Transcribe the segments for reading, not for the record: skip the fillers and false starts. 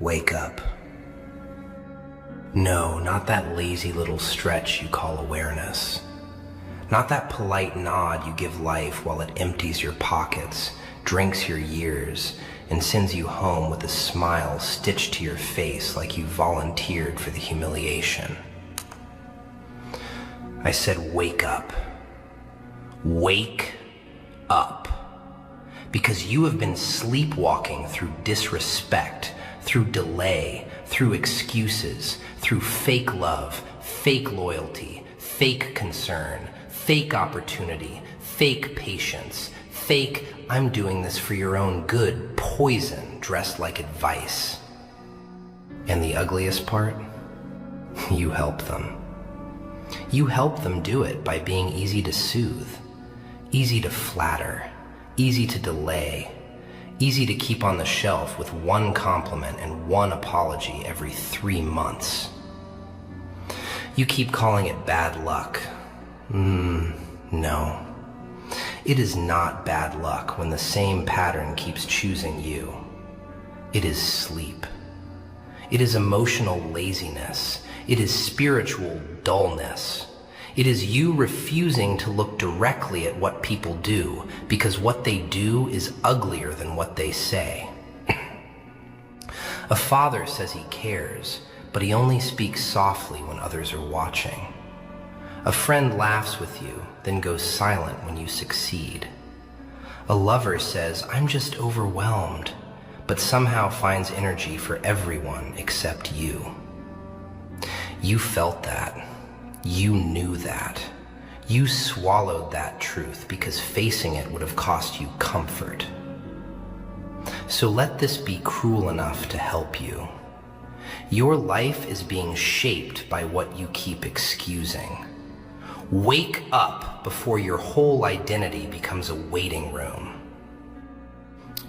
Wake up. No, not that lazy little stretch you call awareness. Not that polite nod you give life while it empties your pockets, drinks your years, and sends you home with a smile stitched to your face like you volunteered for the humiliation. I said, wake up. Wake up. Because you have been sleepwalking through disrespect, through delay, through excuses, through fake love, fake loyalty, fake concern, fake opportunity, fake patience, fake, I'm doing this for your own good, poison dressed like advice. And the ugliest part? You help them. You help them do it by being easy to soothe, easy to flatter, easy to delay, easy to keep on the shelf with one compliment and one apology every 3 months. You keep calling it bad luck. No. It is not bad luck when the same pattern keeps choosing you. It is sleep. It is emotional laziness. It is spiritual dullness. It is you refusing to look directly at what people do because what they do is uglier than what they say. A father says he cares, but he only speaks softly when others are watching. A friend laughs with you, then goes silent when you succeed. A lover says, I'm just overwhelmed, but somehow finds energy for everyone except you. You felt that. You knew that. You swallowed that truth because facing it would have cost you comfort. So let this be cruel enough to help you. Your life is being shaped by what you keep excusing. Wake up before your whole identity becomes a waiting room.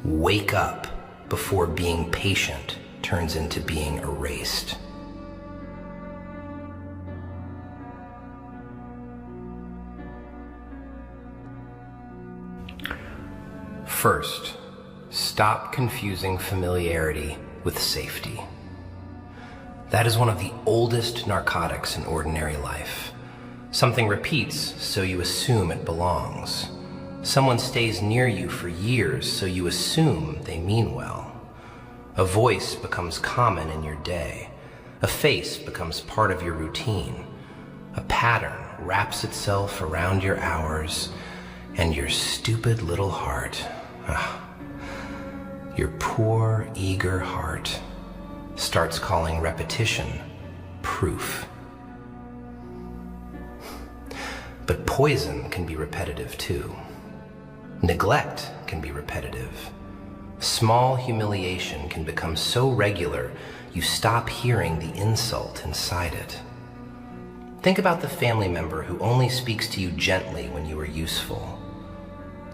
Wake up before being patient turns into being erased. First, stop confusing familiarity with safety. That is one of the oldest narcotics in ordinary life. Something repeats, so you assume it belongs. Someone stays near you for years, so you assume they mean well. A voice becomes common in your day. A face becomes part of your routine. A pattern wraps itself around your hours, and your stupid little heart, your poor, eager heart, starts calling repetition proof. But poison can be repetitive too. Neglect can be repetitive. Small humiliation can become so regular you stop hearing the insult inside it. Think about the family member who only speaks to you gently when you are useful.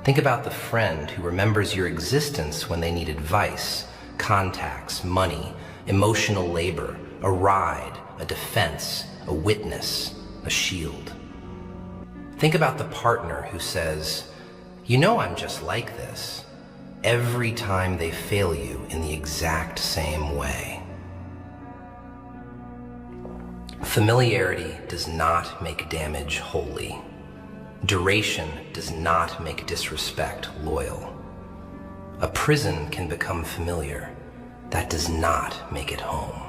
Think about the friend who remembers your existence when they need advice, contacts, money, emotional labor, a ride, a defense, a witness, a shield. Think about the partner who says, you know I'm just like this, every time they fail you in the exact same way. Familiarity does not make damage holy. Duration does not make disrespect loyal. A prison can become familiar. That does not make it home.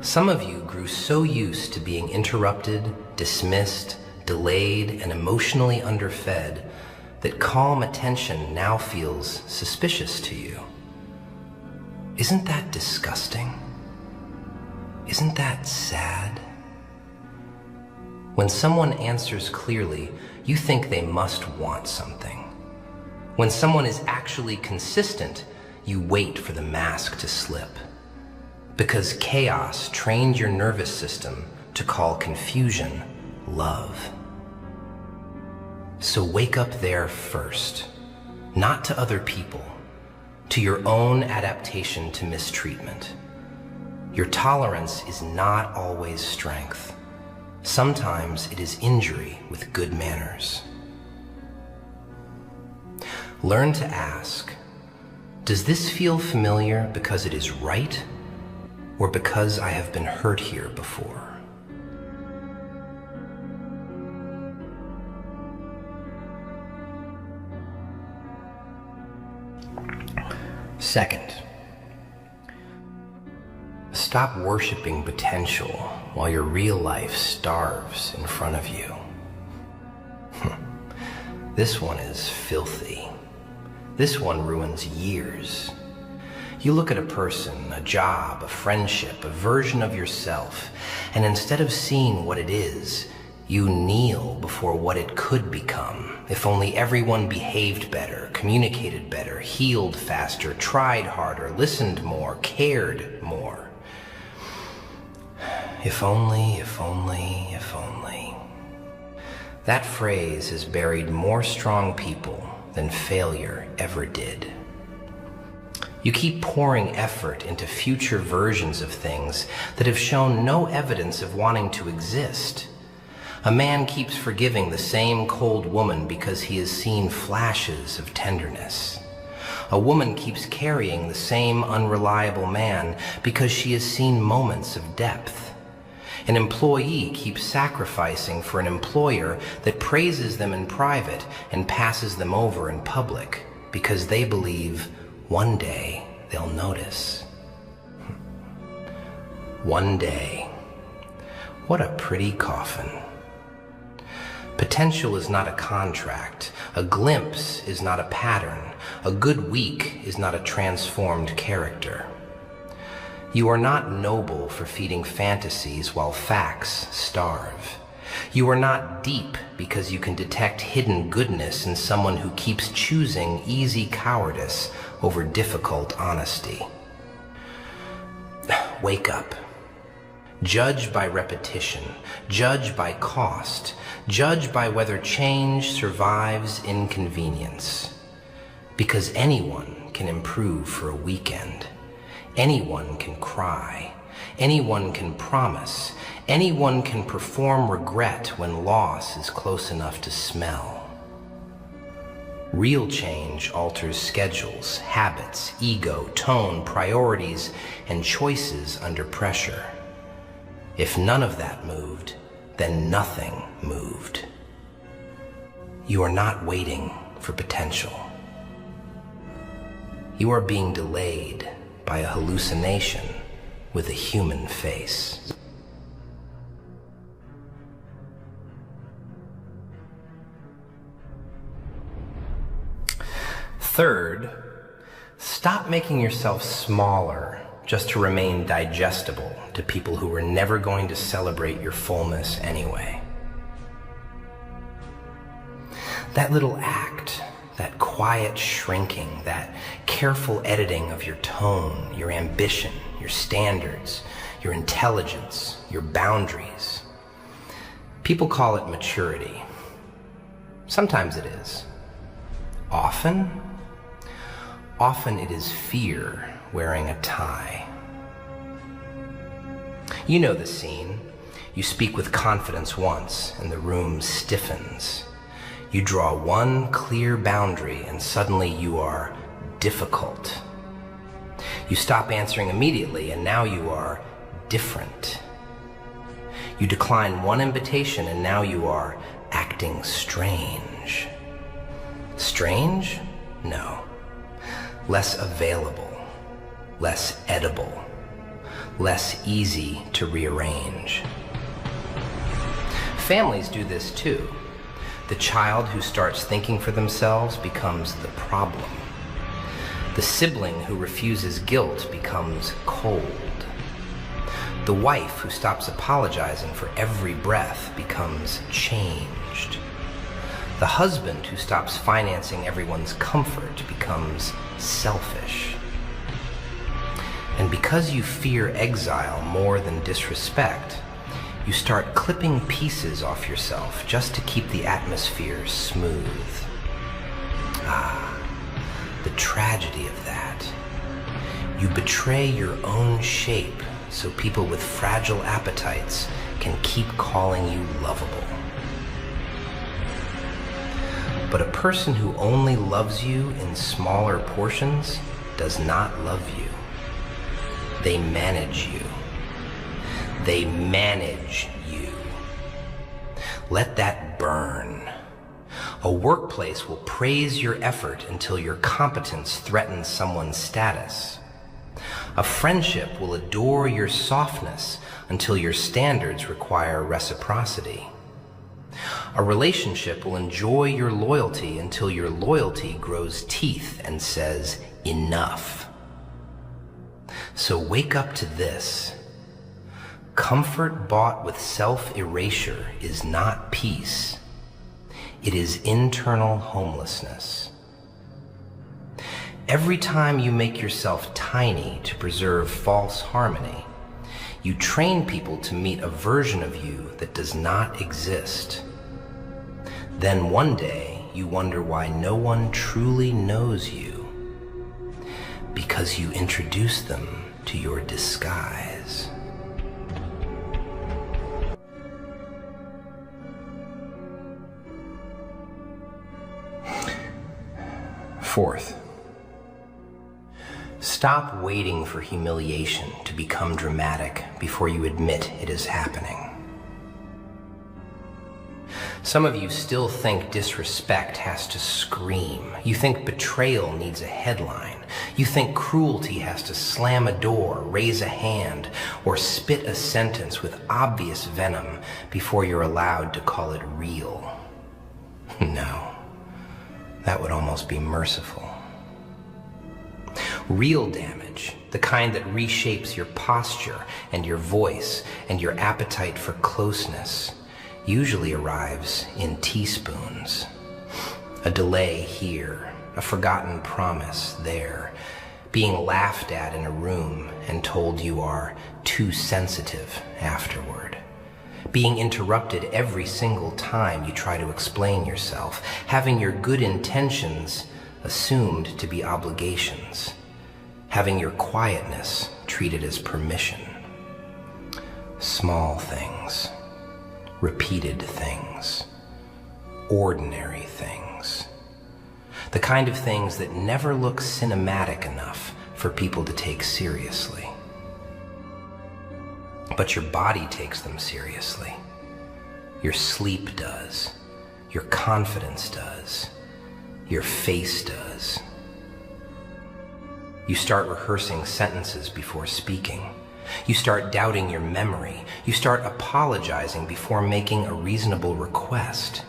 Some of you grew so used to being interrupted, dismissed, delayed, and emotionally underfed that calm attention now feels suspicious to you. Isn't that disgusting? Isn't that sad? When someone answers clearly, you think they must want something. When someone is actually consistent, you wait for the mask to slip. Because chaos trained your nervous system to call confusion love. So wake up there first, not to other people, to your own adaptation to mistreatment. Your tolerance is not always strength. Sometimes it is injury with good manners. Learn to ask, Does this feel familiar because it is right, or because I have been hurt here before? Second, stop worshiping potential while your real life starves in front of you. This one is filthy. This one ruins years. You look at a person, a job, a friendship, a version of yourself, and instead of seeing what it is, you kneel before what it could become if only everyone behaved better, communicated better, healed faster, tried harder, listened more, cared more. If only, if only, if only. That phrase has buried more strong people than failure ever did. You keep pouring effort into future versions of things that have shown no evidence of wanting to exist. A man keeps forgiving the same cold woman because he has seen flashes of tenderness. A woman keeps carrying the same unreliable man because she has seen moments of depth. An employee keeps sacrificing for an employer that praises them in private and passes them over in public because they believe one day they'll notice. One day. What a pretty coffin. Potential is not a contract. A glimpse is not a pattern. A good week is not a transformed character. You are not noble for feeding fantasies while facts starve. You are not deep because you can detect hidden goodness in someone who keeps choosing easy cowardice over difficult honesty. Wake up. Judge by repetition. Judge by cost. Judge by whether change survives inconvenience. Because anyone can improve for a weekend. Anyone can cry. Anyone can promise. Anyone can perform regret when loss is close enough to smell. Real change alters schedules, habits, ego, tone, priorities, and choices under pressure. If none of that moved, then nothing moved. You are not waiting for potential. You are being delayed by a hallucination with a human face. Third, stop making yourself smaller just to remain digestible to people who are never going to celebrate your fullness anyway. That little act, that quiet shrinking, that careful editing of your tone, your ambition, your standards, your intelligence, your boundaries. People call it maturity. Sometimes it is. Often it is fear wearing a tie. You know the scene. You speak with confidence once, and the room stiffens. You draw one clear boundary, and suddenly you are difficult. You stop answering immediately, and now you are different. You decline one invitation, and now you are acting strange. Strange? No. Less available, less edible, less easy to rearrange. Families do this too. The child who starts thinking for themselves becomes the problem. The sibling who refuses guilt becomes cold. The wife who stops apologizing for every breath becomes changed. The husband who stops financing everyone's comfort becomes selfish. And because you fear exile more than disrespect, you start clipping pieces off yourself just to keep the atmosphere smooth. Ah, the tragedy of that. You betray your own shape so people with fragile appetites can keep calling you lovable. But a person who only loves you in smaller portions does not love you. They manage you. They manage you. Let that burn. A workplace will praise your effort until your competence threatens someone's status. A friendship will adore your softness until your standards require reciprocity. A relationship will enjoy your loyalty until your loyalty grows teeth and says, enough. So wake up to this. Comfort bought with self-erasure is not peace. It is internal homelessness. Every time you make yourself tiny to preserve false harmony, you train people to meet a version of you that does not exist. Then one day you wonder why no one truly knows you, because you introduce them to your disguise. Fourth, stop waiting for humiliation to become dramatic before you admit it is happening. Some of you still think disrespect has to scream. You think betrayal needs a headline. You think cruelty has to slam a door, raise a hand, or spit a sentence with obvious venom before you're allowed to call it real. No, that would almost be merciful. Real damage, the kind that reshapes your posture and your voice and your appetite for closeness, usually arrives in teaspoons. A delay here, a forgotten promise there, being laughed at in a room and told you are too sensitive afterward, being interrupted every single time you try to explain yourself, having your good intentions assumed to be obligations, having your quietness treated as permission. Small things. Repeated things, ordinary things, the kind of things that never look cinematic enough for people to take seriously. But your body takes them seriously. Your sleep does. Your confidence does. Your face does. You start rehearsing sentences before speaking. You start doubting your memory. You start apologizing before making a reasonable request.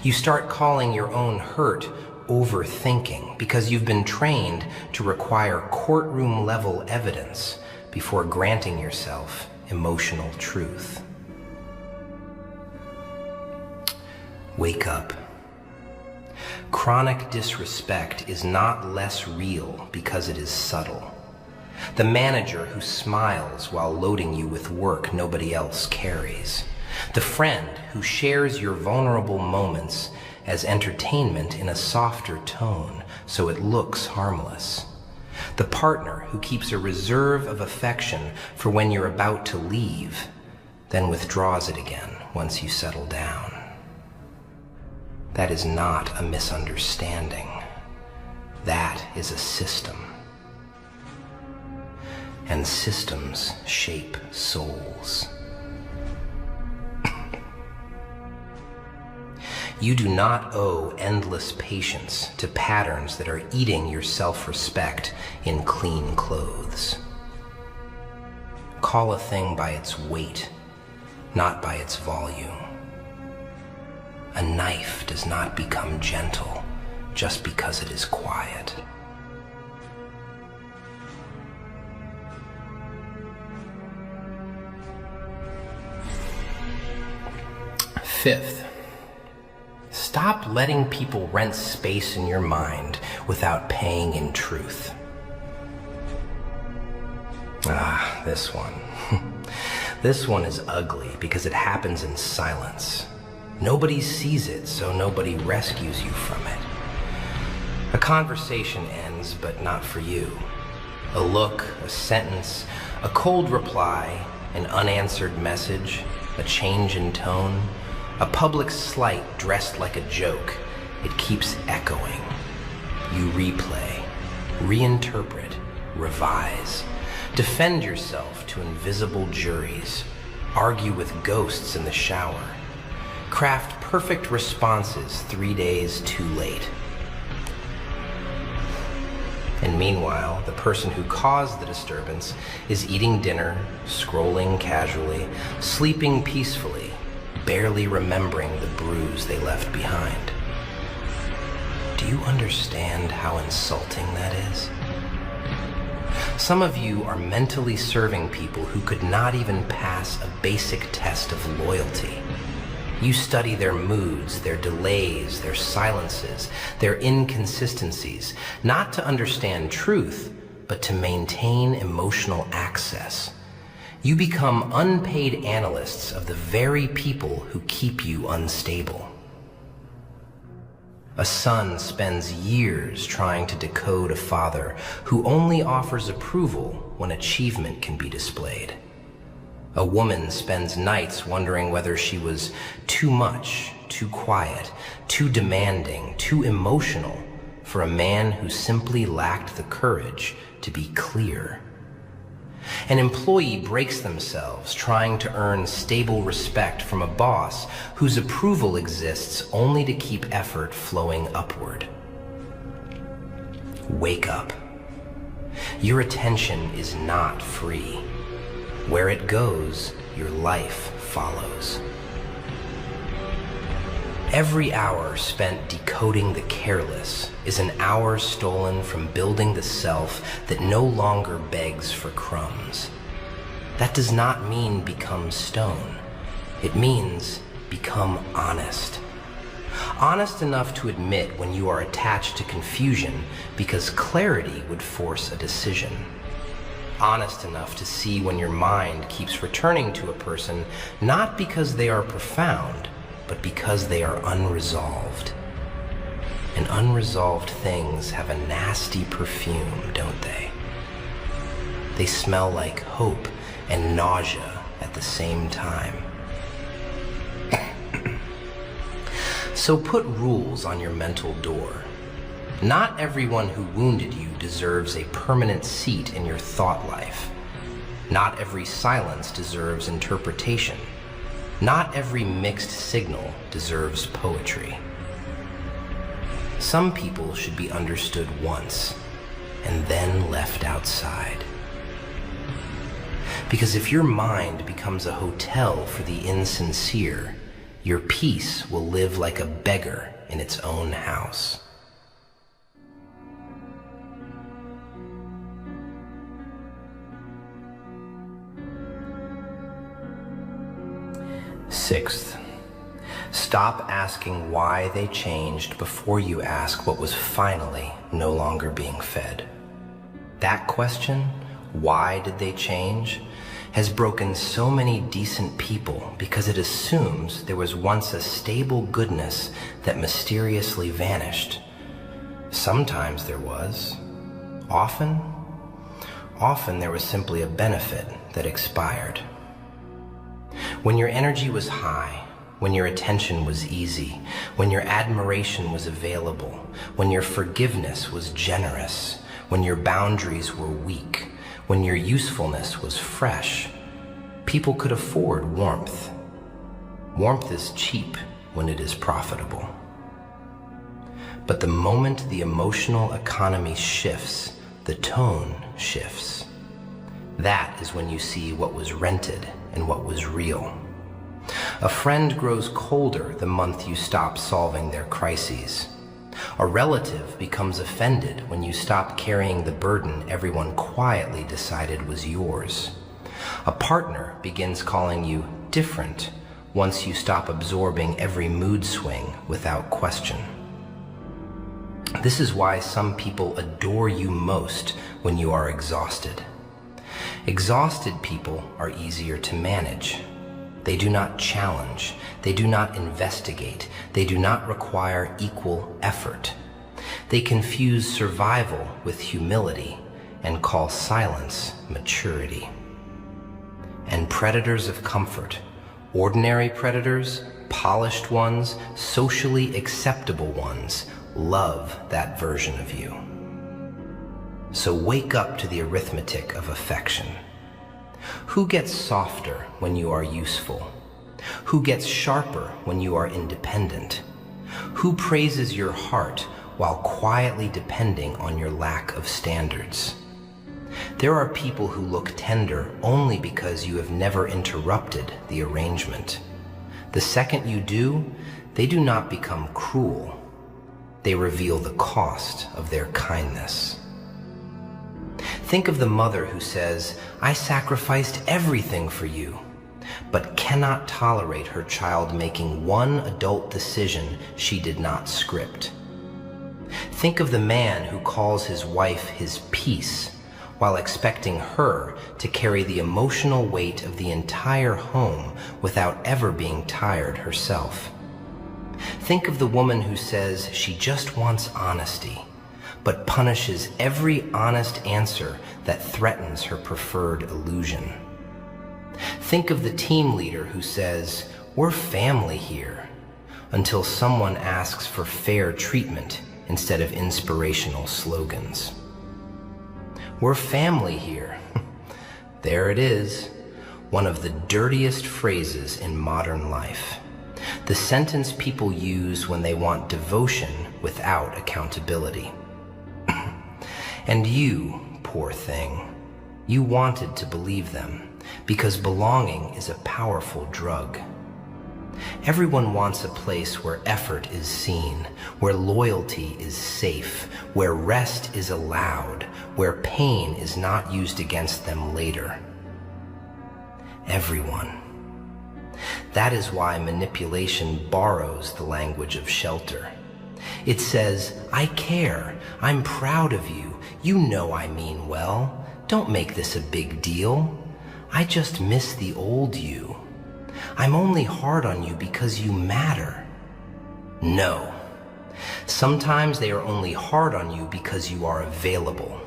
You start calling your own hurt overthinking because you've been trained to require courtroom-level evidence before granting yourself emotional truth. Wake up. Chronic disrespect is not less real because it is subtle. The manager who smiles while loading you with work nobody else carries. The friend who shares your vulnerable moments as entertainment in a softer tone so it looks harmless. The partner who keeps a reserve of affection for when you're about to leave, then withdraws it again once you settle down. That is not a misunderstanding. That is a system. And systems shape souls. You do not owe endless patience to patterns that are eating your self-respect in clean clothes. Call a thing by its weight, not by its volume. A knife does not become gentle just because it is quiet. Fifth, stop letting people rent space in your mind without paying in truth. This one. This one is ugly because it happens in silence. Nobody sees it, so nobody rescues you from it. A conversation ends, but not for you. A look, a sentence, a cold reply, an unanswered message, a change in tone, a public slight dressed like a joke. It keeps echoing. You replay. Reinterpret, revise, defend yourself to invisible juries, argue with ghosts in the shower, craft perfect responses 3 days too late. And meanwhile, the person who caused the disturbance is eating dinner, scrolling casually, sleeping peacefully, barely remembering the bruise they left behind. Do you understand how insulting that is? Some of you are mentally serving people who could not even pass a basic test of loyalty. You study their moods, their delays, their silences, their inconsistencies, not to understand truth, but to maintain emotional access. You become unpaid analysts of the very people who keep you unstable. A son spends years trying to decode a father who only offers approval when achievement can be displayed. A woman spends nights wondering whether she was too much, too quiet, too demanding, too emotional for a man who simply lacked the courage to be clear. An employee breaks themselves trying to earn stable respect from a boss whose approval exists only to keep effort flowing upward. Wake up. Your attention is not free. Where it goes, your life follows. Every hour spent decoding the careless is an hour stolen from building the self that no longer begs for crumbs. That does not mean become stone. It means become honest. Honest enough to admit when you are attached to confusion because clarity would force a decision. Honest enough to see when your mind keeps returning to a person, not because they are profound, but because they are unresolved. And unresolved things have a nasty perfume, don't they? They smell like hope and nausea at the same time. So put rules on your mental door. Not everyone who wounded you deserves a permanent seat in your thought life. Not every silence deserves interpretation. Not every mixed signal deserves poetry. Some people should be understood once and then left outside. Because if your mind becomes a hotel for the insincere, your peace will live like a beggar in its own house. Sixth, stop asking why they changed before you ask what was finally no longer being fed. That question, why did they change, has broken so many decent people because it assumes there was once a stable goodness that mysteriously vanished. Sometimes there was. Often there was simply a benefit that expired. When your energy was high, when your attention was easy, when your admiration was available, when your forgiveness was generous, when your boundaries were weak, when your usefulness was fresh, people could afford warmth. Warmth is cheap when it is profitable. But the moment the emotional economy shifts, the tone shifts. That is when you see what was rented and what was real. A friend grows colder the month you stop solving their crises. A relative becomes offended when you stop carrying the burden everyone quietly decided was yours. A partner begins calling you different once you stop absorbing every mood swing without question. This is why some people adore you most when you are exhausted. Exhausted people are easier to manage. They do not challenge. They do not investigate. They do not require equal effort. They confuse survival with humility and call silence maturity. And predators of comfort, ordinary predators, polished ones, socially acceptable ones, love that version of you. So wake up to the arithmetic of affection. Who gets softer when you are useful? Who gets sharper when you are independent? Who praises your heart while quietly depending on your lack of standards? There are people who look tender only because you have never interrupted the arrangement. The second you do, they do not become cruel. They reveal the cost of their kindness. Think of the mother who says, "I sacrificed everything for you," but cannot tolerate her child making one adult decision she did not script. Think of the man who calls his wife his peace, while expecting her to carry the emotional weight of the entire home without ever being tired herself. Think of the woman who says she just wants honesty, but punishes every honest answer that threatens her preferred illusion. Think of the team leader who says, "We're family here," until someone asks for fair treatment instead of inspirational slogans. "We're family here." There it is, one of the dirtiest phrases in modern life. The sentence people use when they want devotion without accountability. And you, poor thing, you wanted to believe them, because belonging is a powerful drug. Everyone wants a place where effort is seen, where loyalty is safe, where rest is allowed, where pain is not used against them later. Everyone. That is why manipulation borrows the language of shelter. It says, "I care, I'm proud of you, you know I mean well, don't make this a big deal. I just miss the old you. I'm only hard on you because you matter." No. Sometimes they are only hard on you because you are available.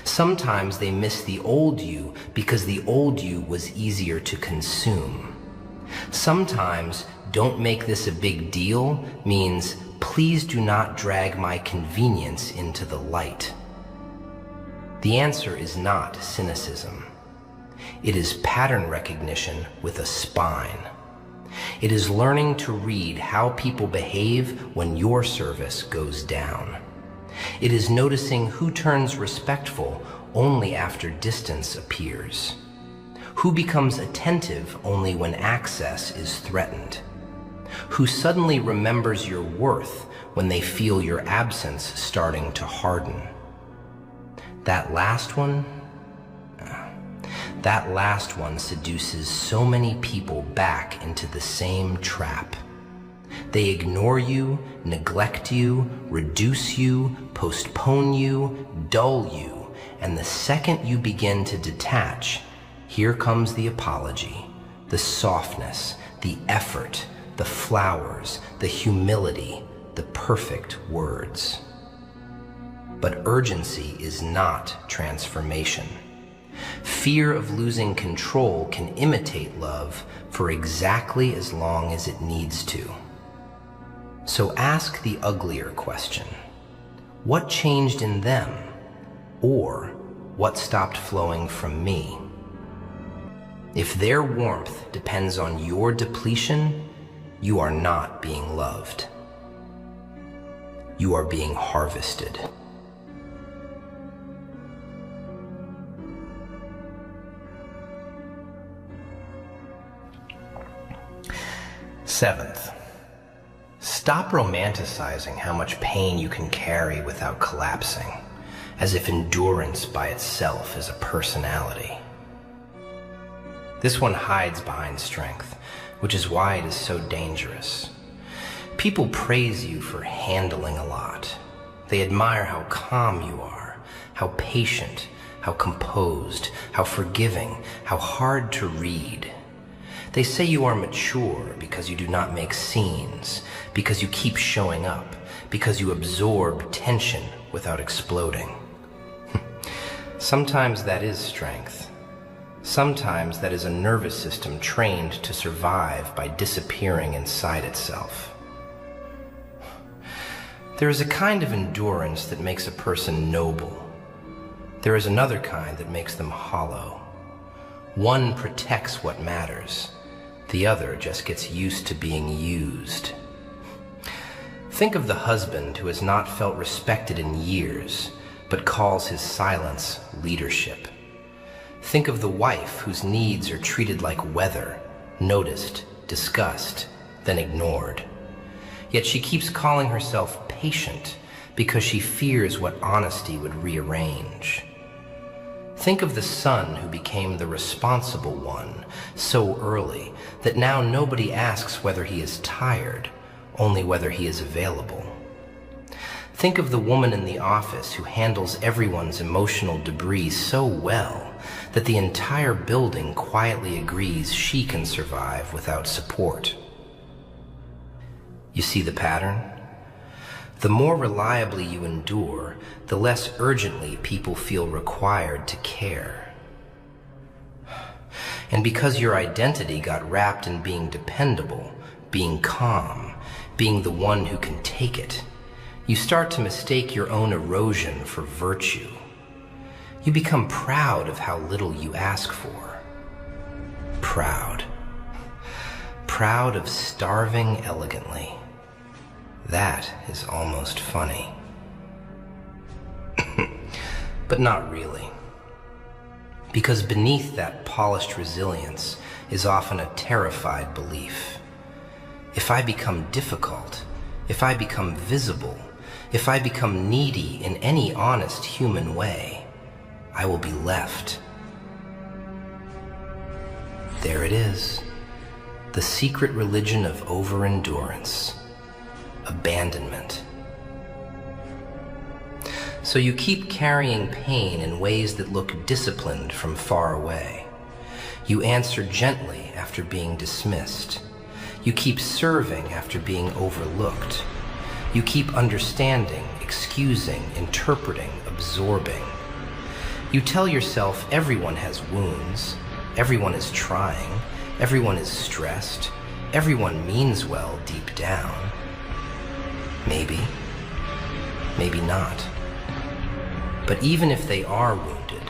Sometimes they miss the old you because the old you was easier to consume. Sometimes "don't make this a big deal" means "please do not drag my convenience into the light." The answer is not cynicism. It is pattern recognition with a spine. It is learning to read how people behave when your service goes down. It is noticing who turns respectful only after distance appears. Who becomes attentive only when access is threatened. Who suddenly remembers your worth when they feel your absence starting to harden. That last one seduces so many people back into the same trap. They ignore you, neglect you, reduce you, postpone you, dull you, and the second you begin to detach, here comes the apology, the softness, the effort, the flowers, the humility, the perfect words. But urgency is not transformation. Fear of losing control can imitate love for exactly as long as it needs to. So ask the uglier question. What changed in them? Or what stopped flowing from me? If their warmth depends on your depletion, you are not being loved. You are being harvested. Seventh, stop romanticizing how much pain you can carry without collapsing, as if endurance by itself is a personality. This one hides behind strength, which is why it is so dangerous. People praise you for handling a lot. They admire how calm you are, how patient, how composed, how forgiving, how hard to read. They say you are mature because you do not make scenes, because you keep showing up, because you absorb tension without exploding. Sometimes that is strength. Sometimes that is a nervous system trained to survive by disappearing inside itself. There is a kind of endurance that makes a person noble, There is another kind that makes them hollow. One protects what matters. The other just gets used to being used. Think of the husband who has not felt respected in years, but calls his silence leadership. Think of the wife whose needs are treated like weather, noticed, discussed, then ignored. Yet she keeps calling herself patient because she fears what honesty would rearrange. Think of the son who became the responsible one so early that now nobody asks whether he is tired, only whether he is available. Think of the woman in the office who handles everyone's emotional debris so well that the entire building quietly agrees she can survive without support. You see the pattern? The more reliably you endure, the less urgently people feel required to care. And because your identity got wrapped in being dependable, being calm, being the one who can take it, you start to mistake your own erosion for virtue. You become proud of how little you ask for. Proud. Proud of starving elegantly. That is almost funny. But not really. Because beneath that polished resilience is often a terrified belief. If I become difficult, if I become visible, if I become needy in any honest human way, I will be left. There it is. The secret religion of overendurance. Abandonment. So you keep carrying pain in ways that look disciplined from far away. You answer gently after being dismissed. You keep serving after being overlooked. You keep understanding, excusing, interpreting, absorbing. You tell yourself everyone has wounds, everyone is trying, everyone is stressed, everyone means well deep down. Maybe, maybe not. But even if they are wounded,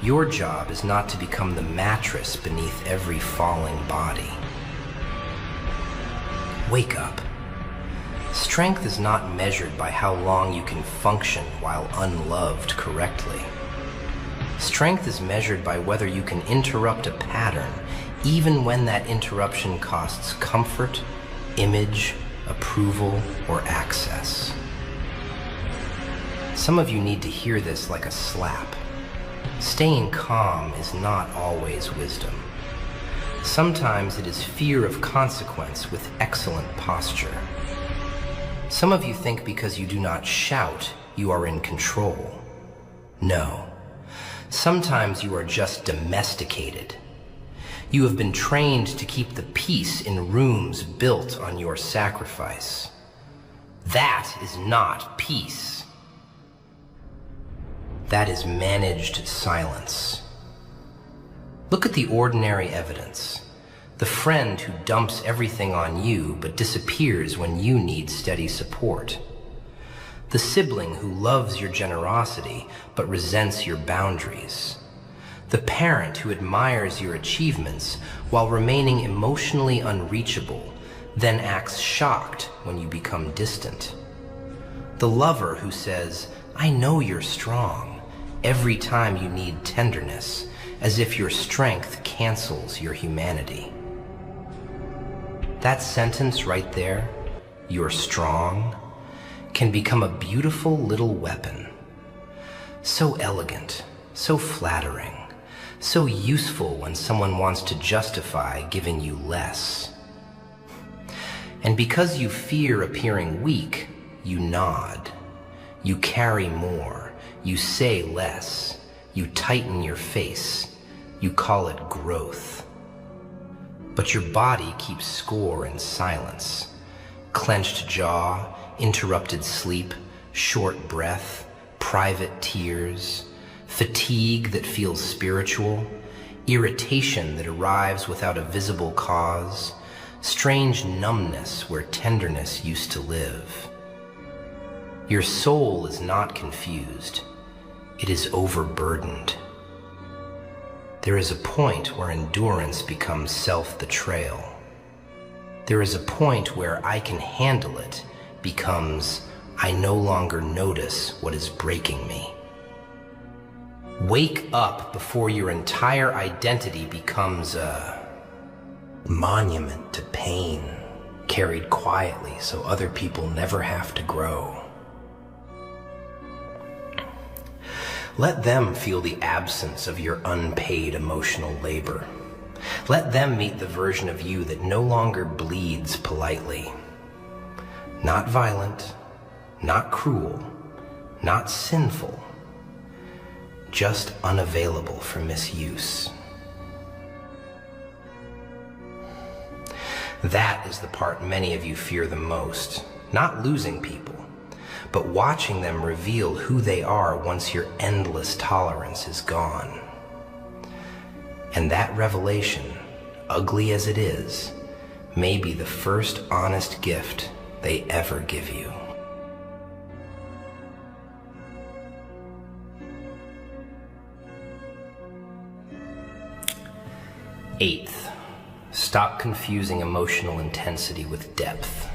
your job is not to become the mattress beneath every falling body. Wake up. Strength is not measured by how long you can function while unloved correctly. Strength is measured by whether you can interrupt a pattern, even when that interruption costs comfort, image, approval, or access. Some of you need to hear this like a slap. Staying calm is not always wisdom. Sometimes it is fear of consequence with excellent posture. Some of you think because you do not shout, you are in control. No. Sometimes you are just domesticated. You have been trained to keep the peace in rooms built on your sacrifice. That is not peace. That is managed silence. Look at the ordinary evidence. The friend who dumps everything on you but disappears when you need steady support. The sibling who loves your generosity but resents your boundaries. The parent who admires your achievements while remaining emotionally unreachable, then acts shocked when you become distant. The lover who says, "I know you're strong," every time you need tenderness, as if your strength cancels your humanity. That sentence right there, "You're strong," can become a beautiful little weapon. So elegant, so flattering, so useful when someone wants to justify giving you less. And because you fear appearing weak, you nod. You carry more. You say less. You tighten your face. You call it growth. But your body keeps score in silence. Clenched jaw, interrupted sleep, short breath, private tears, fatigue that feels spiritual, irritation that arrives without a visible cause, strange numbness where tenderness used to live. Your soul is not confused. It is overburdened. There is a point where endurance becomes self-betrayal. There is a point where I can handle it becomes I no longer notice what is breaking me. Wake up before your entire identity becomes a monument to pain, carried quietly so other people never have to grow. Let them feel the absence of your unpaid emotional labor. Let them meet the version of you that no longer bleeds politely. Not violent, not cruel, not sinful, just unavailable for misuse. That is the part many of you fear the most, not losing people, but watching them reveal who they are once your endless tolerance is gone. And that revelation, ugly as it is, may be the first honest gift they ever give you. Eighth, stop confusing emotional intensity with depth.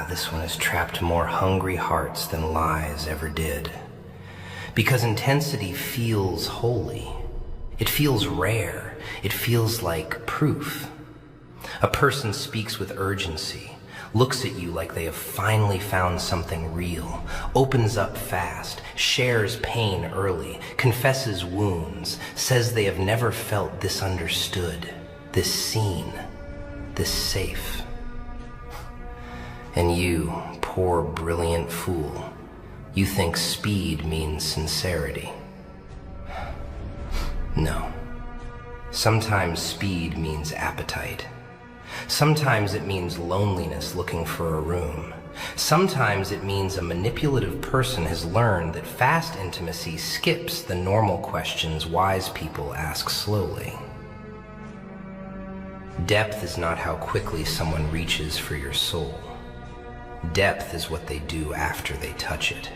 This one has trapped more hungry hearts than lies ever did. Because intensity feels holy. It feels rare. It feels like proof. A person speaks with urgency, looks at you like they have finally found something real, opens up fast, shares pain early, confesses wounds, says they have never felt this understood, this seen, this safe. And you, poor brilliant fool, you think speed means sincerity. No. Sometimes speed means appetite. Sometimes it means loneliness looking for a room. Sometimes it means a manipulative person has learned that fast intimacy skips the normal questions wise people ask slowly. Depth is not how quickly someone reaches for your soul. Depth is what they do after they touch it.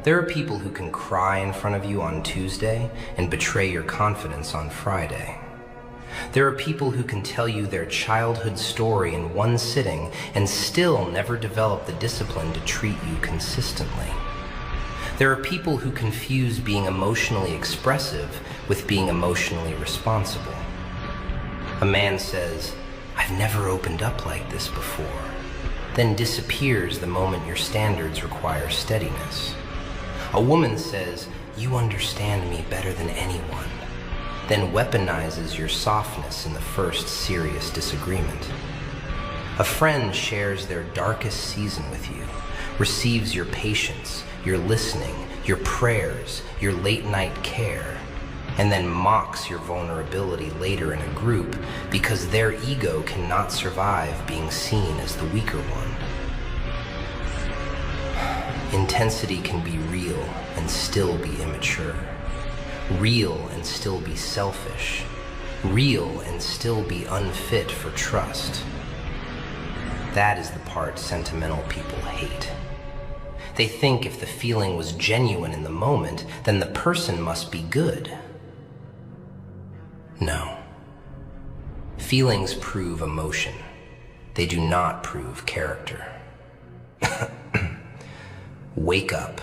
There are people who can cry in front of you on Tuesday and betray your confidence on Friday. There are people who can tell you their childhood story in one sitting and still never develop the discipline to treat you consistently. There are people who confuse being emotionally expressive with being emotionally responsible. A man says, "I've never opened up like this before," then disappears the moment your standards require steadiness. A woman says, "You understand me better than anyone," then weaponizes your softness in the first serious disagreement. A friend shares their darkest season with you, receives your patience, your listening, your prayers, your late-night care, and then mocks your vulnerability later in a group because their ego cannot survive being seen as the weaker one. Intensity can be real and still be immature. Real and still be selfish. Real and still be unfit for trust. That is the part sentimental people hate. They think if the feeling was genuine in the moment, then the person must be good. No. Feelings prove emotion. They do not prove character. Wake up.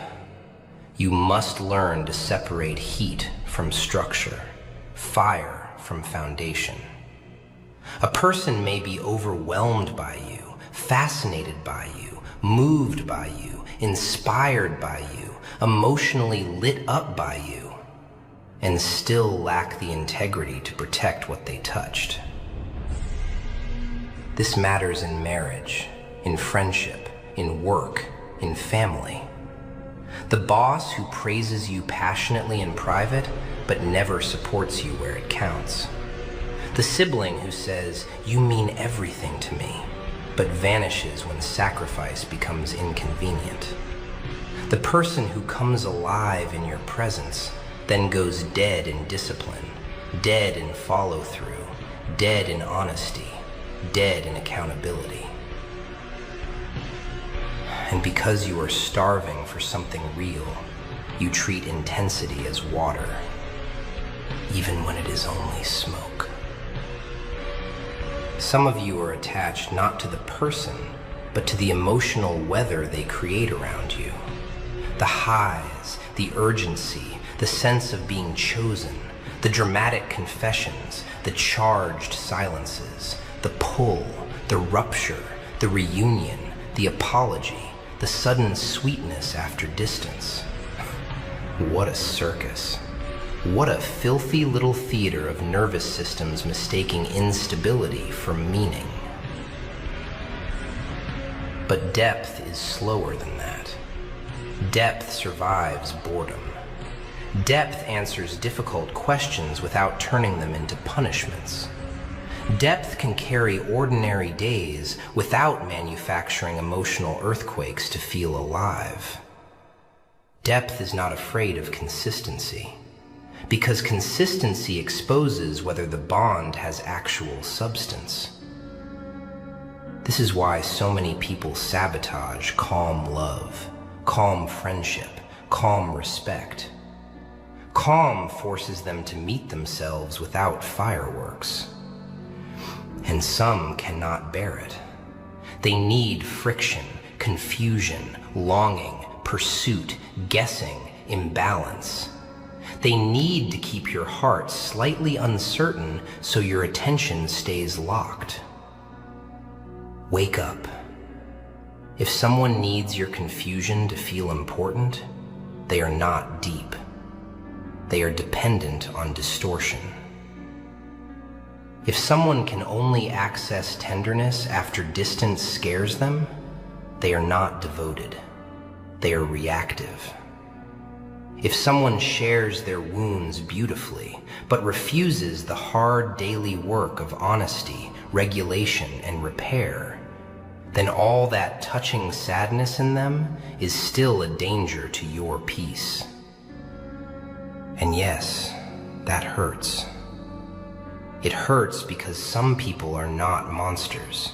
You must learn to separate heat from structure, fire from foundation. A person may be overwhelmed by you, fascinated by you, moved by you, inspired by you, emotionally lit up by you, and still lack the integrity to protect what they touched. This matters in marriage, in friendship, in work, in family. The boss who praises you passionately in private, but never supports you where it counts. The sibling who says, "You mean everything to me," but vanishes when sacrifice becomes inconvenient. The person who comes alive in your presence, then goes dead in discipline, dead in follow-through, dead in honesty, dead in accountability. And because you are starving for something real, you treat intensity as water, even when it is only smoke. Some of you are attached not to the person, but to the emotional weather they create around you. The highs, the urgency, the sense of being chosen, the dramatic confessions, the charged silences, the pull, the rupture, the reunion, the apology, the sudden sweetness after distance. What a circus. What a filthy little theater of nervous systems mistaking instability for meaning. But depth is slower than that. Depth survives boredom. Depth answers difficult questions without turning them into punishments. Depth can carry ordinary days without manufacturing emotional earthquakes to feel alive. Depth is not afraid of consistency, because consistency exposes whether the bond has actual substance. This is why so many people sabotage calm love, calm friendship, calm respect. Calm forces them to meet themselves without fireworks. And some cannot bear it. They need friction, confusion, longing, pursuit, guessing, imbalance. They need to keep your heart slightly uncertain so your attention stays locked. Wake up. If someone needs your confusion to feel important, they are not deep. They are dependent on distortion. If someone can only access tenderness after distance scares them, they are not devoted. They are reactive. If someone shares their wounds beautifully, but refuses the hard daily work of honesty, regulation, and repair, then all that touching sadness in them is still a danger to your peace. And yes, that hurts. It hurts because some people are not monsters.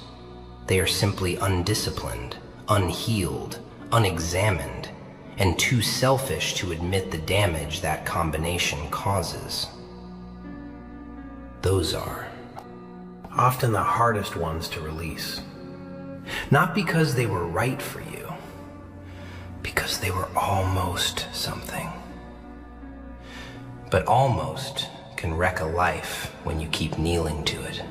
They are simply undisciplined, unhealed, unexamined, and too selfish to admit the damage that combination causes. Those are often the hardest ones to release. Not because they were right for you, because they were almost something. But almost can wreck a life when you keep kneeling to it.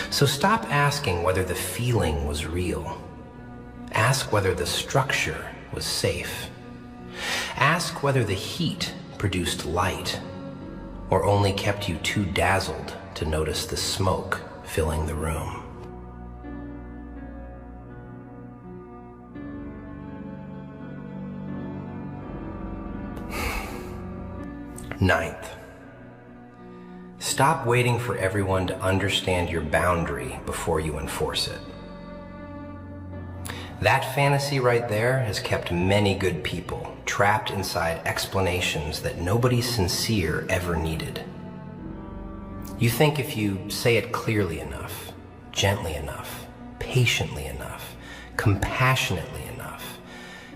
So stop asking whether the feeling was real. Ask whether the structure was safe. Ask whether the heat produced light, or only kept you too dazzled to notice the smoke filling the room. Ninth, stop waiting for everyone to understand your boundary before you enforce it. That fantasy right there has kept many good people trapped inside explanations that nobody sincere ever needed. You think if you say it clearly enough, gently enough, patiently enough, compassionately enough,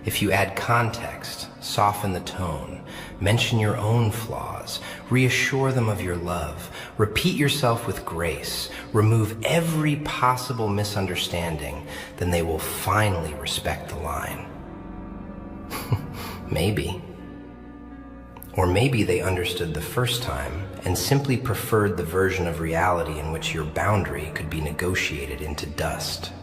if you add context, soften the tone, mention your own flaws, reassure them of your love, repeat yourself with grace, remove every possible misunderstanding, then they will finally respect the line. Maybe. Or maybe they understood the first time and simply preferred the version of reality in which your boundary could be negotiated into dust.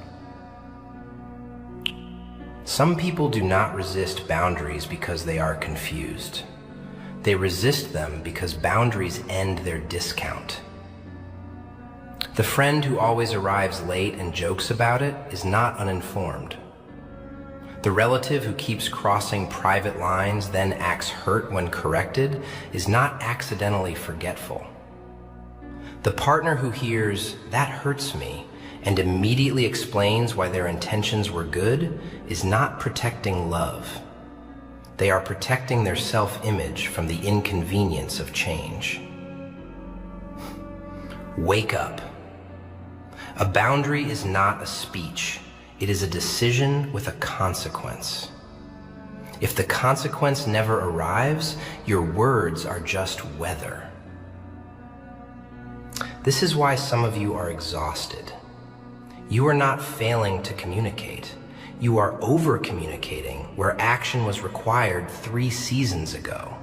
Some people do not resist boundaries because they are confused. They resist them because boundaries end their discount. The friend who always arrives late and jokes about it is not uninformed. The relative who keeps crossing private lines, then acts hurt when corrected, is not accidentally forgetful. The partner who hears, "That hurts me," and immediately explains why their intentions were good is not protecting love. They are protecting their self-image from the inconvenience of change. Wake up. A boundary is not a speech. It is a decision with a consequence. If the consequence never arrives, your words are just weather. This is why some of you are exhausted. You are not failing to communicate. You are over-communicating where action was required 3 seasons ago.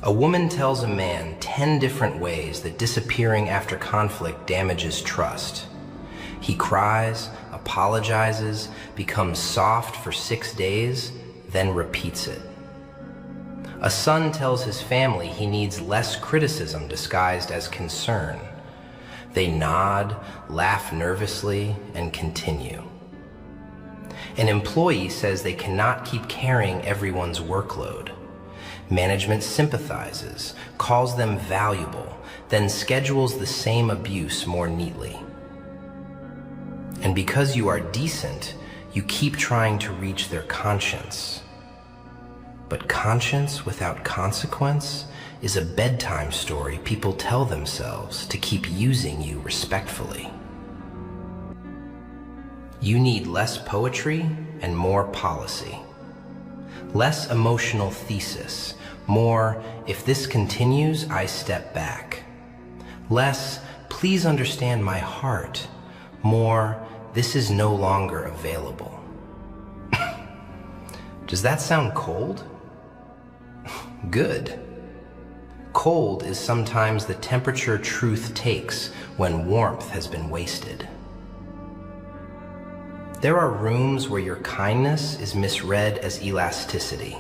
A woman tells a man 10 different ways that disappearing after conflict damages trust. He cries, apologizes, becomes soft for 6 days, then repeats it. A son tells his family he needs less criticism disguised as concern. They nod, laugh nervously, and continue. An employee says they cannot keep carrying everyone's workload. Management sympathizes, calls them valuable, then schedules the same abuse more neatly. And because you are decent, you keep trying to reach their conscience. But conscience without consequence is a bedtime story people tell themselves to keep using you respectfully. You need less poetry and more policy. Less emotional thesis, more, if this continues, I step back. Less, please understand my heart, more, this is no longer available. Does that sound cold? Good. Cold is sometimes the temperature truth takes when warmth has been wasted. There are rooms where your kindness is misread as elasticity.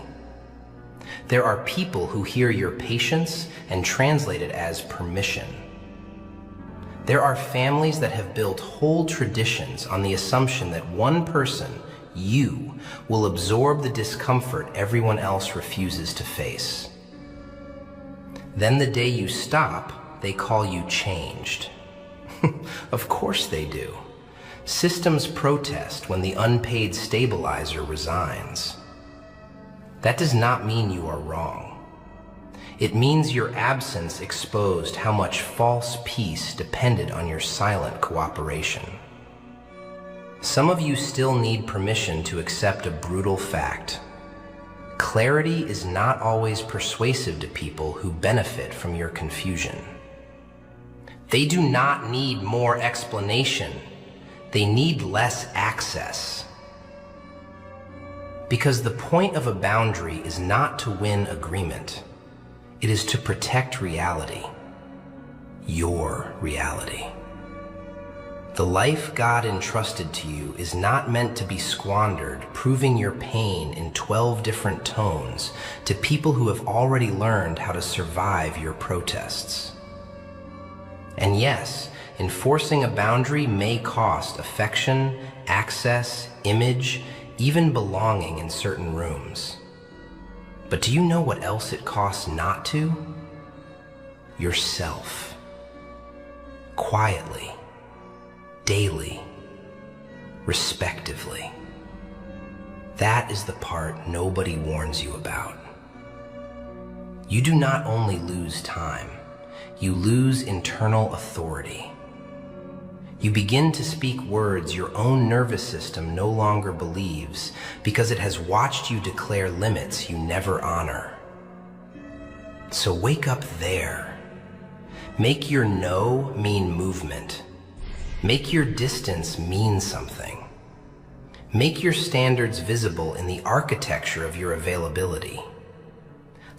There are people who hear your patience and translate it as permission. There are families that have built whole traditions on the assumption that one person, you, will absorb the discomfort everyone else refuses to face. Then the day you stop, they call you changed. Of course they do. Systems protest when the unpaid stabilizer resigns. That does not mean you are wrong. It means your absence exposed how much false peace depended on your silent cooperation. Some of you still need permission to accept a brutal fact. Clarity is not always persuasive to people who benefit from your confusion. They do not need more explanation. They need less access. Because the point of a boundary is not to win agreement. It is to protect reality. Your reality. The life God entrusted to you is not meant to be squandered, proving your pain in 12 different tones to people who have already learned how to survive your protests. And yes, enforcing a boundary may cost affection, access, image, even belonging in certain rooms. But do you know what else it costs not to? Yourself. Quietly. Daily. Respectively. That is the part nobody warns you about. You do not only lose time, you lose internal authority. You begin to speak words your own nervous system no longer believes because it has watched you declare limits you never honor. So wake up there. Make your no mean movement. Make your distance mean something. Make your standards visible in the architecture of your availability.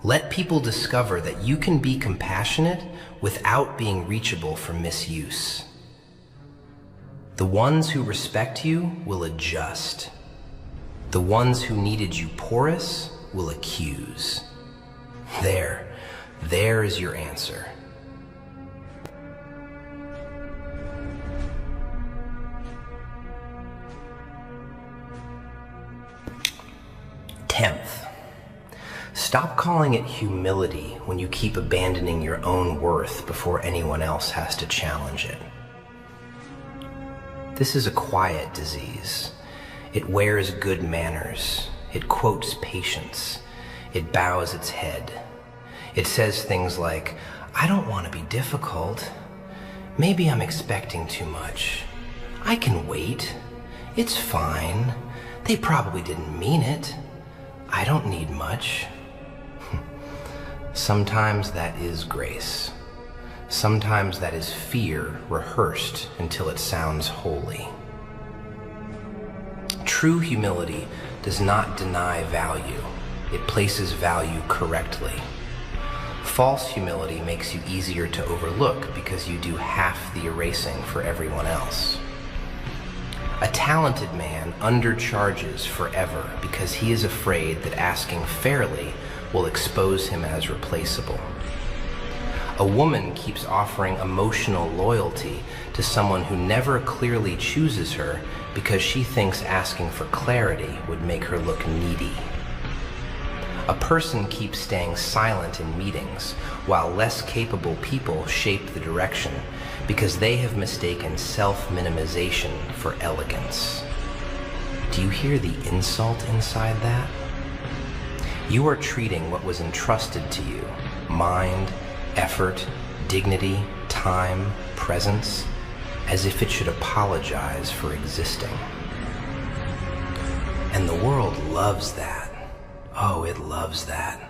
Let people discover that you can be compassionate without being reachable for misuse. The ones who respect you will adjust. The ones who needed you porous will accuse. There is your answer. Tenth, stop calling it humility when you keep abandoning your own worth before anyone else has to challenge it. This is a quiet disease. It wears good manners. It quotes patience. It bows its head. It says things like, I don't want to be difficult. Maybe I'm expecting too much. I can wait. It's fine. They probably didn't mean it. I don't need much. Sometimes that is grace. Sometimes that is fear rehearsed until it sounds holy. True humility does not deny value. It places value correctly. False humility makes you easier to overlook because you do half the erasing for everyone else. A talented man undercharges forever because he is afraid that asking fairly will expose him as replaceable. A woman keeps offering emotional loyalty to someone who never clearly chooses her because she thinks asking for clarity would make her look needy. A person keeps staying silent in meetings while less capable people shape the direction because they have mistaken self-minimization for elegance. Do you hear the insult inside that? You are treating what was entrusted to you, mind, effort, dignity, time, presence, as if it should apologize for existing. And the world loves that. Oh, it loves that.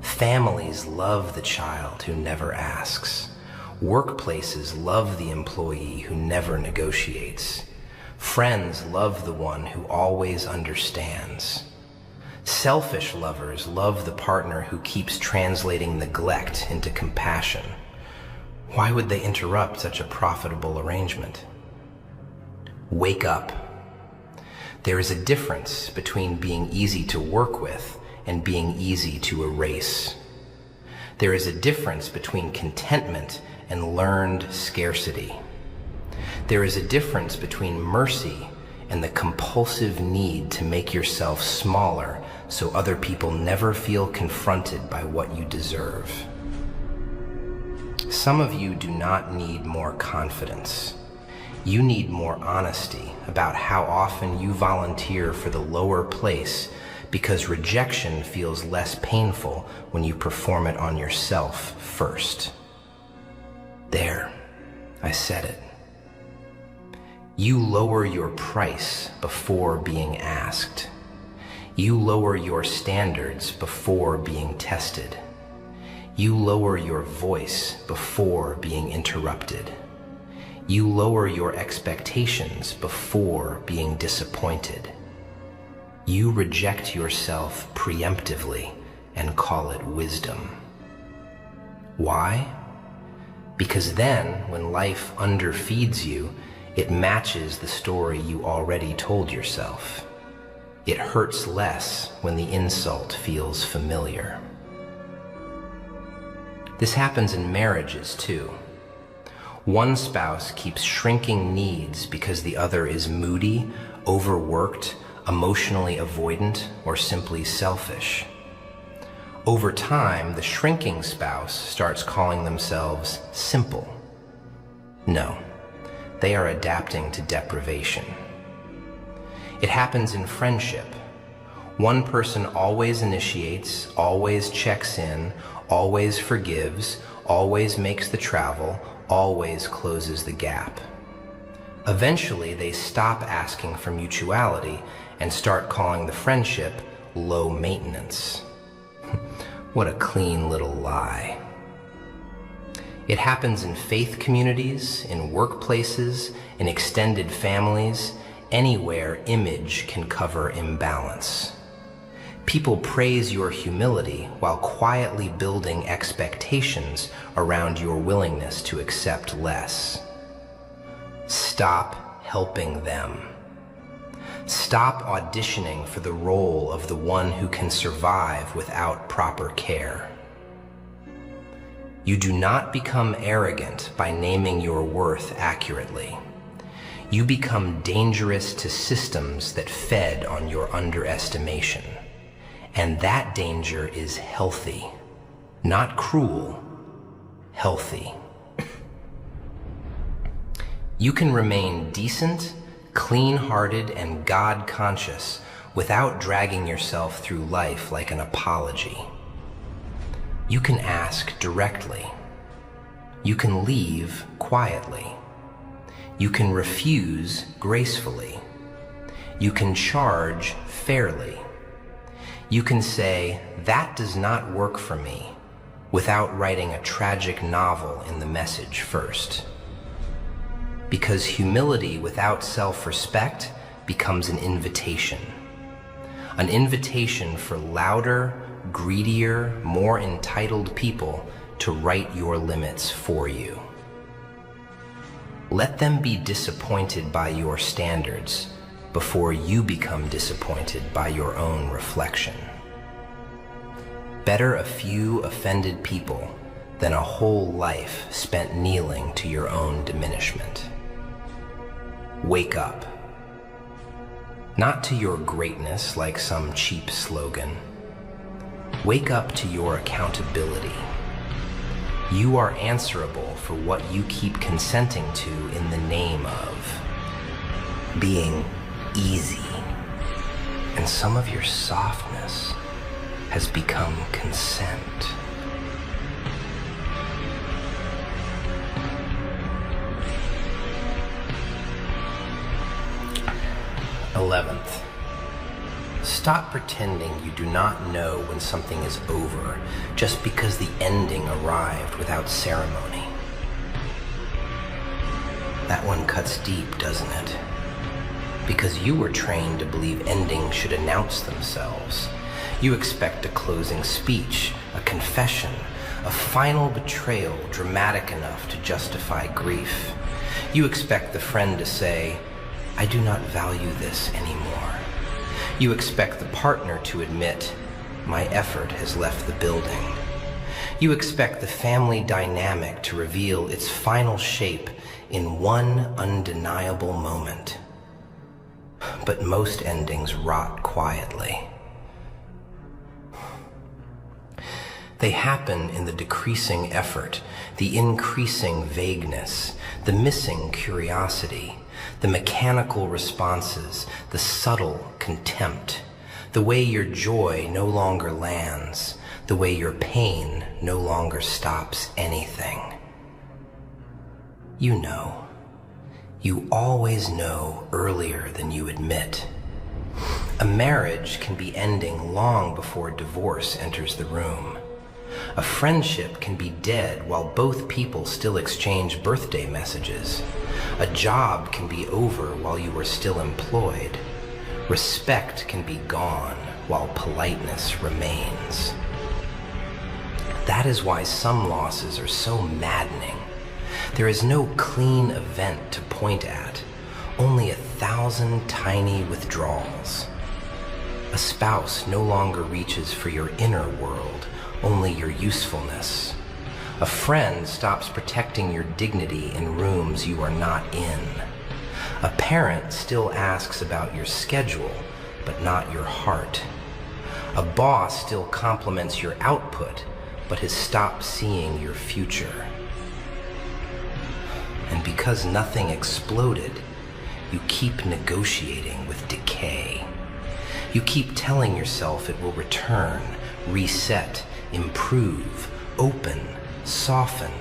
Families love the child who never asks. Workplaces love the employee who never negotiates. Friends love the one who always understands. Selfish lovers love the partner who keeps translating neglect into compassion. Why would they interrupt such a profitable arrangement? Wake up. There is a difference between being easy to work with and being easy to erase. There is a difference between contentment and learned scarcity. There is a difference between mercy and the compulsive need to make yourself smaller so other people never feel confronted by what you deserve. Some of you do not need more confidence. You need more honesty about how often you volunteer for the lower place because rejection feels less painful when you perform it on yourself first. There, I said it. You lower your price before being asked. You lower your standards before being tested. You lower your voice before being interrupted. You lower your expectations before being disappointed. You reject yourself preemptively and call it wisdom. Why? Because then, when life underfeeds you, it matches the story you already told yourself. It hurts less when the insult feels familiar. This happens in marriages too. One spouse keeps shrinking needs because the other is moody, overworked, emotionally avoidant, or simply selfish. Over time, the shrinking spouse starts calling themselves simple. No, they are adapting to deprivation. It happens in friendship. One person always initiates, always checks in, always forgives, always makes the travel, always closes the gap. Eventually, they stop asking for mutuality and start calling the friendship low maintenance. What a clean little lie. It happens in faith communities, in workplaces, in extended families, anywhere image can cover imbalance. People praise your humility while quietly building expectations around your willingness to accept less. Stop helping them. Stop auditioning for the role of the one who can survive without proper care. You do not become arrogant by naming your worth accurately. You become dangerous to systems that fed on your underestimation. And that danger is healthy, not cruel, healthy. You can remain decent, clean-hearted, and God-conscious without dragging yourself through life like an apology. You can ask directly. You can leave quietly. You can refuse gracefully. You can charge fairly. You can say, "That does not work for me," without writing a tragic novel in the message first. Because humility without self-respect becomes an invitation. An invitation for louder, greedier, more entitled people to write your limits for you. Let them be disappointed by your standards before you become disappointed by your own reflection. Better a few offended people than a whole life spent kneeling to your own diminishment. Wake up. Not to your greatness like some cheap slogan. Wake up to your accountability. You are answerable for what you keep consenting to in the name of being easy. And some of your softness has become consent. Eleventh, stop pretending you do not know when something is over just because the ending arrived without ceremony. That one cuts deep, doesn't it? Because you were trained to believe endings should announce themselves. You expect a closing speech, a confession, a final betrayal dramatic enough to justify grief. You expect the friend to say, "I do not value this anymore." You expect the partner to admit, "My effort has left the building." You expect the family dynamic to reveal its final shape in one undeniable moment. But most endings rot quietly. They happen in the decreasing effort, the increasing vagueness, the missing curiosity, the mechanical responses, the subtle contempt, the way your joy no longer lands, the way your pain no longer stops anything. You know. You always know earlier than you admit. A marriage can be ending long before divorce enters the room. A friendship can be dead while both people still exchange birthday messages. A job can be over while you are still employed. Respect can be gone while politeness remains. That is why some losses are so maddening. There is no clean event to point at, only 1,000 tiny withdrawals. A spouse no longer reaches for your inner world, only your usefulness. A friend stops protecting your dignity in rooms you are not in. A parent still asks about your schedule, but not your heart. A boss still compliments your output, but has stopped seeing your future. And because nothing exploded, you keep negotiating with decay. You keep telling yourself it will return, reset, improve, open, soften,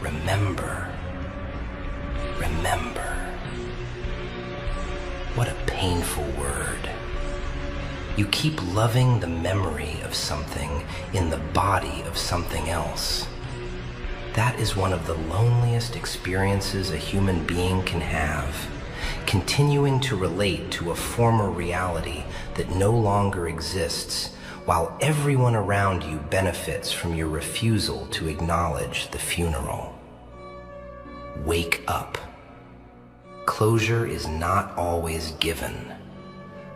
remember. Remember. What a painful word. You keep loving the memory of something in the body of something else. That is one of the loneliest experiences a human being can have, continuing to relate to a former reality that no longer exists, while everyone around you benefits from your refusal to acknowledge the funeral. Wake up. Closure is not always given.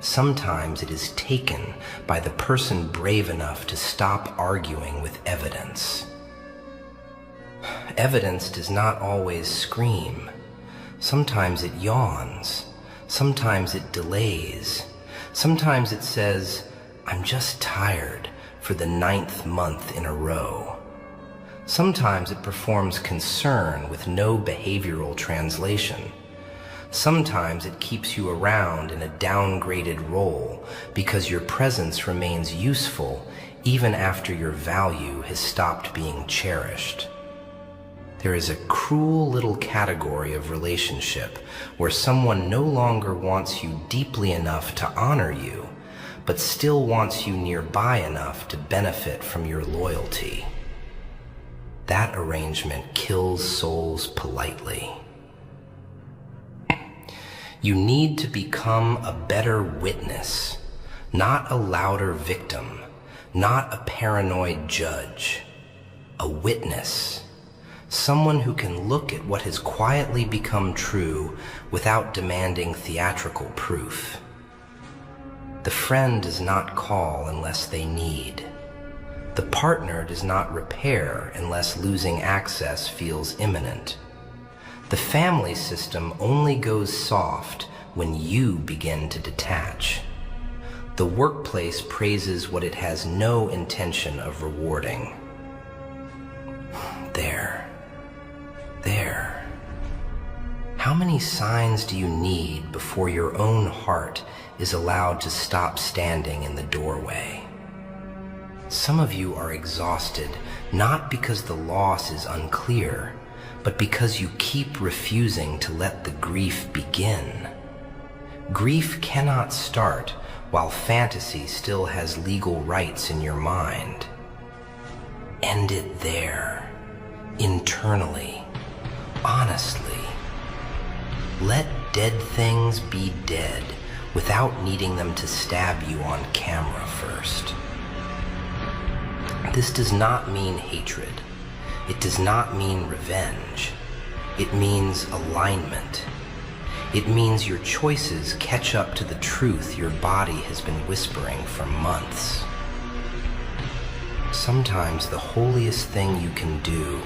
Sometimes it is taken by the person brave enough to stop arguing with evidence. Evidence does not always scream. Sometimes it yawns. Sometimes it delays. Sometimes it says, "I'm just tired," for the 9th month in a row. Sometimes it performs concern with no behavioral translation. Sometimes it keeps you around in a downgraded role because your presence remains useful even after your value has stopped being cherished. There is a cruel little category of relationship where someone no longer wants you deeply enough to honor you, but still wants you nearby enough to benefit from your loyalty. That arrangement kills souls politely. You need to become a better witness, not a louder victim, not a paranoid judge. A witness. Someone who can look at what has quietly become true without demanding theatrical proof. The friend does not call unless they need. The partner does not repair unless losing access feels imminent. The family system only goes soft when you begin to detach. The workplace praises what it has no intention of rewarding. There. How many signs do you need before your own heart is allowed to stop standing in the doorway? Some of you are exhausted, not because the loss is unclear, but because you keep refusing to let the grief begin. Grief cannot start while fantasy still has legal rights in your mind. End it there, internally, honestly. Let dead things be dead without needing them to stab you on camera first. This does not mean hatred. It does not mean revenge. It means alignment. It means your choices catch up to the truth your body has been whispering for months. Sometimes the holiest thing you can do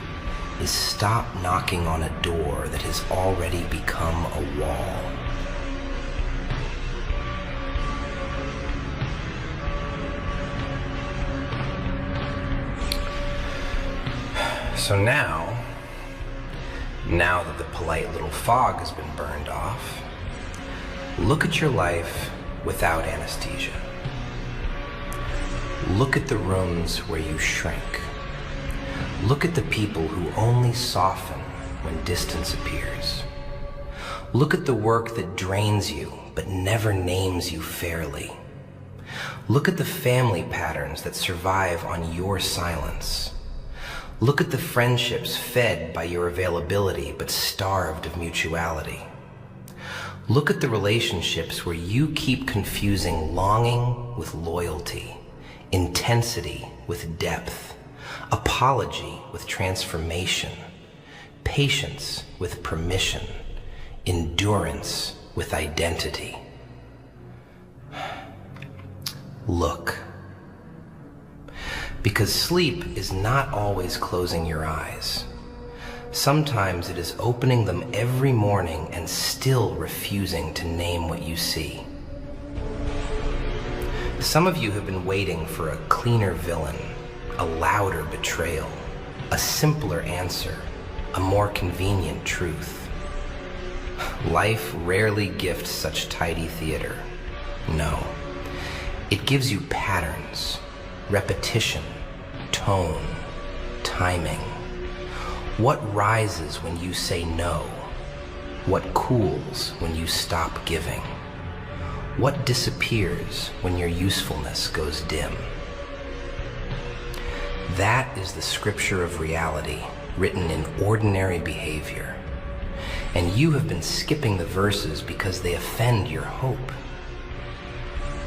is stop knocking on a door that has already become a wall. So now that the polite little fog has been burned off, look at your life without anesthesia. Look at the rooms where you shrink. Look at the people who only soften when distance appears. Look at the work that drains you but never names you fairly. Look at the family patterns that survive on your silence. Look at the friendships fed by your availability but starved of mutuality. Look at the relationships where you keep confusing longing with loyalty, intensity with depth, apology with transformation, patience with permission, endurance with identity. Look. Because sleep is not always closing your eyes. Sometimes it is opening them every morning and still refusing to name what you see. Some of you have been waiting for a cleaner villain, a louder betrayal, a simpler answer, a more convenient truth. Life rarely gifts such tidy theater. No, it gives you patterns, repetition, tone, timing. What rises when you say no? What cools when you stop giving? What disappears when your usefulness goes dim? That is the scripture of reality written in ordinary behavior. And you have been skipping the verses because they offend your hope.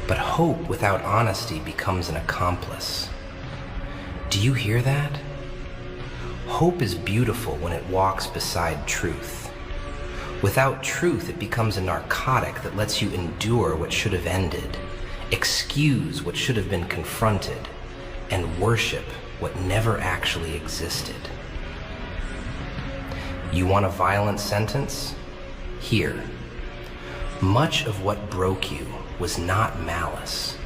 But hope without honesty becomes an accomplice. Do you hear that? Hope is beautiful when it walks beside truth. Without truth, it becomes a narcotic that lets you endure what should have ended, excuse what should have been confronted, and worship what never actually existed. You want a violent sentence? Here. Much of what broke you was not malice.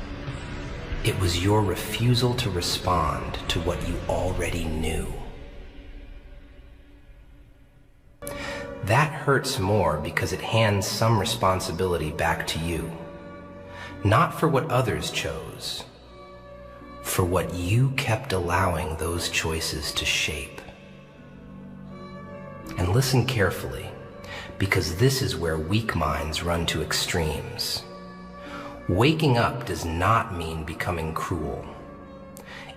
It was your refusal to respond to what you already knew. That hurts more because it hands some responsibility back to you. Not for what others chose, for what you kept allowing those choices to shape. And listen carefully, because this is where weak minds run to extremes. Waking up does not mean becoming cruel.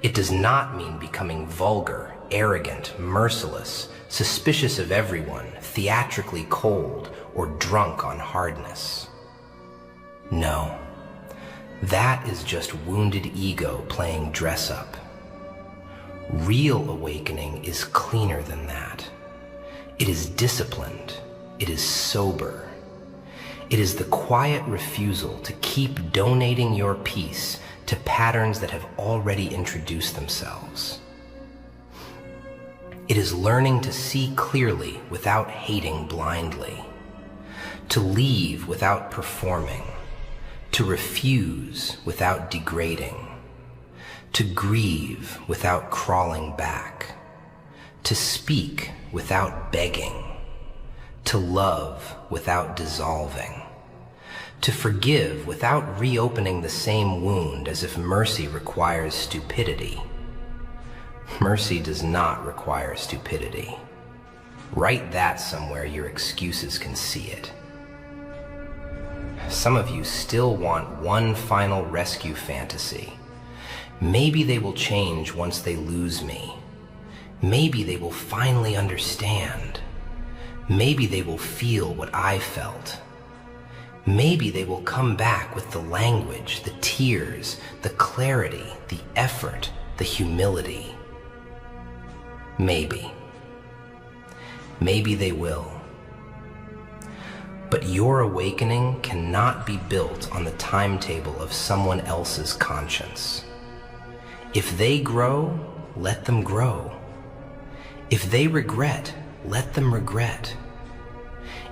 It does not mean becoming vulgar, arrogant, merciless, suspicious of everyone, theatrically cold, or drunk on hardness. No, that is just wounded ego playing dress up. Real awakening is cleaner than that. It is disciplined. It is sober. It is the quiet refusal to keep donating your peace to patterns that have already introduced themselves. It is learning to see clearly without hating blindly, to leave without performing, to refuse without degrading, to grieve without crawling back, to speak without begging, to love without dissolving, to forgive without reopening the same wound as if mercy requires stupidity. Mercy does not require stupidity. Write that somewhere your excuses can see it. Some of you still want one final rescue fantasy. Maybe they will change once they lose me. Maybe they will finally understand. Maybe they will feel what I felt. Maybe they will come back with the language, the tears, the clarity, the effort, the humility. Maybe. Maybe they will. But your awakening cannot be built on the timetable of someone else's conscience. If they grow, let them grow. If they regret, let them regret.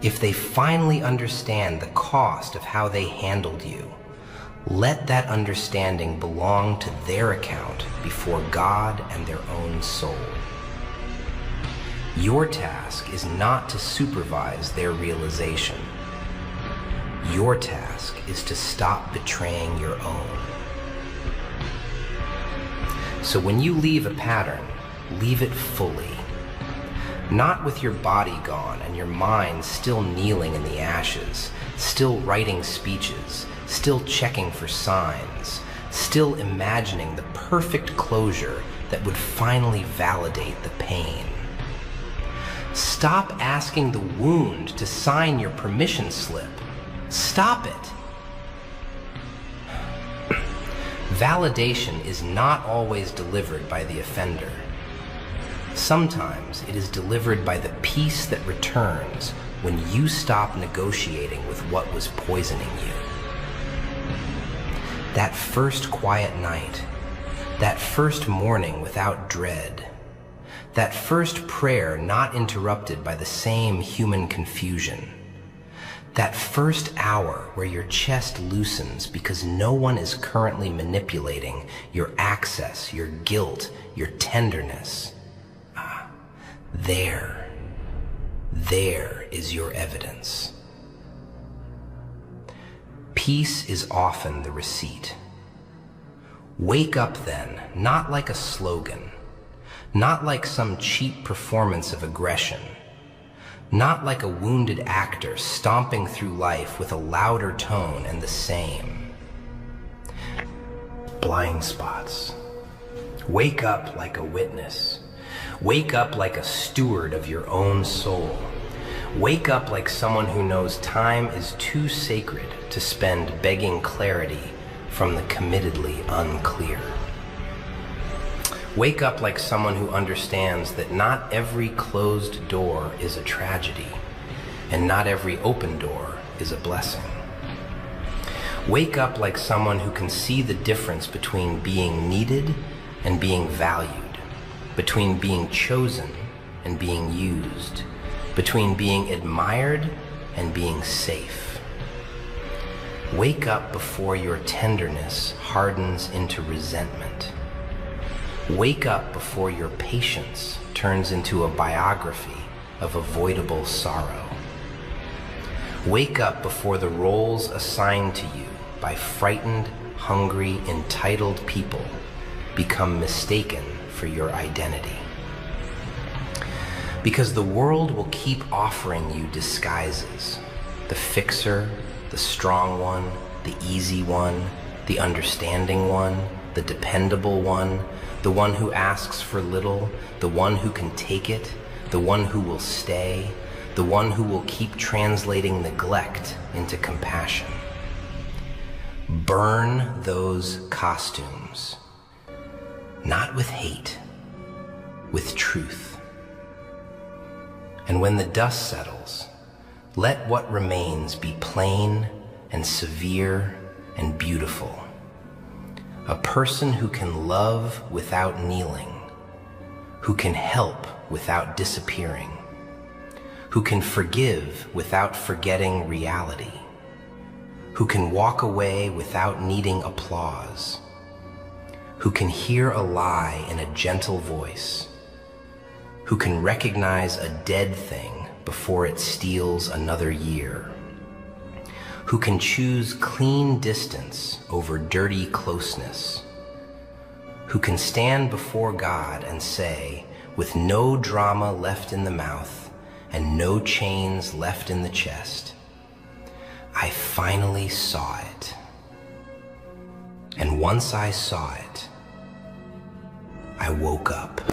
If they finally understand the cost of how they handled you, let that understanding belong to their account before God and their own soul. Your task is not to supervise their realization. Your task is to stop betraying your own. So when you leave a pattern, leave it fully. Not with your body gone and your mind still kneeling in the ashes, still writing speeches, still checking for signs, still imagining the perfect closure that would finally validate the pain. Stop asking the wound to sign your permission slip. Stop it. Validation is not always delivered by the offender. Sometimes it is delivered by the peace that returns when you stop negotiating with what was poisoning you. That first quiet night, that first morning without dread, that first prayer not interrupted by the same human confusion, that first hour where your chest loosens because no one is currently manipulating your access, your guilt, your tenderness. There is your evidence. Peace is often the receipt. Wake up then, not like a slogan, not like some cheap performance of aggression, not like a wounded actor stomping through life with a louder tone and the same. Blind spots. Wake up like a witness. Wake up like a steward of your own soul. Wake up like someone who knows time is too sacred to spend begging clarity from the committedly unclear. Wake up like someone who understands that not every closed door is a tragedy, and not every open door is a blessing. Wake up like someone who can see the difference between being needed and being valued, between being chosen and being used, between being admired and being safe. Wake up before your tenderness hardens into resentment. Wake up before your patience turns into a biography of avoidable sorrow. Wake up before the roles assigned to you by frightened, hungry, entitled people become mistaken for your identity. Because the world will keep offering you disguises. The fixer, the strong one, the easy one, the understanding one, the dependable one, the one who asks for little, the one who can take it, the one who will stay, the one who will keep translating neglect into compassion. Burn those costumes, not with hate, with truth. And when the dust settles, let what remains be plain and severe and beautiful. A person who can love without kneeling, who can help without disappearing, who can forgive without forgetting reality, who can walk away without needing applause, who can hear a lie in a gentle voice, who can recognize a dead thing before it steals another year, who can choose clean distance over dirty closeness, who can stand before God and say, with no drama left in the mouth and no chains left in the chest, I finally saw it. And once I saw it, I woke up.